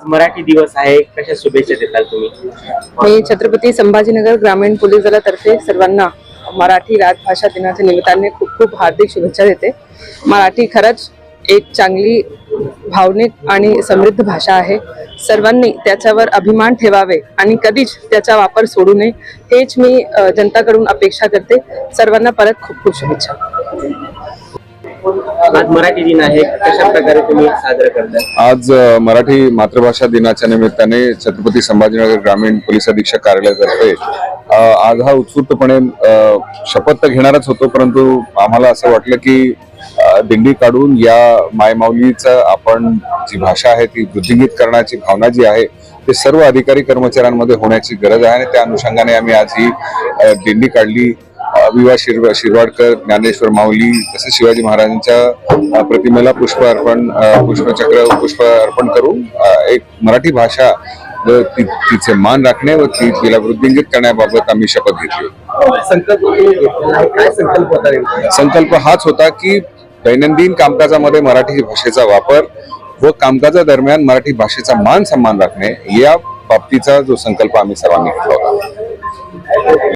मराठी दिवस आहे, कशा शुभेच्छा देताल तुम्ही? मी छत्रपती संभाजीनगर ग्रामीण पोलीस दलातर्फे सर्वांना मराठी राजभाषा दिनाच्या निमित्ताने खूप खूप हार्दिक शुभेच्छा देते। मराठी खरंच एक चांगली भावनिक आणि समृद्ध भाषा आहे। सर्वांनी त्याच्यावर अभिमान ठेवावे आणि कधीच त्याचा वापर सोडू नये, हेच मी जनताकडून अपेक्षा करते। सर्वांना परत खूप खूप शुभेच्छा। आज मराठी दिन आहे, कशा प्रकारे तुम्ही साजरा करता? आज मराठी मातृभाषा दिनाच्या निमित्ताने छत्रपती संभाजीनगर ग्रामीण पोलीस अधीक्षक कार्यालयातर्फे आज हा उत्स्फूर्तपणे शपथ घेणारच होतो, परंतु आम्हाला असं वाटलं की दिंडी काढून या मायमाऊलीचं आपण जी भाषा आहे ती वृद्धिंगित करण्याची भावना जी आहे ते सर्व अधिकारी कर्मचाऱ्यांमध्ये होण्याची गरज आहे आणि त्या अनुषंगाने आम्ही आज ही दिंडी काढली। विवा शिरवाडकर, ज्ञानेश्वर माऊली तसेच शिवाजी महाराजांच्या प्रतिमेला पुष्प अर्पण करून एक मराठी भाषा तिचे मान राखणे व तिला वृद्धिंगित करण्याबाबत आम्ही शपथ घेतली। संकल्प हाच होता की दैनंदिन कामकाजामध्ये मराठी भाषेचा वापर व कामकाजादरम्यान मराठी भाषेचा मान सन्मान राखणे या बाबतीचा जो संकल्प आम्ही सर्वांनी घेतला होता।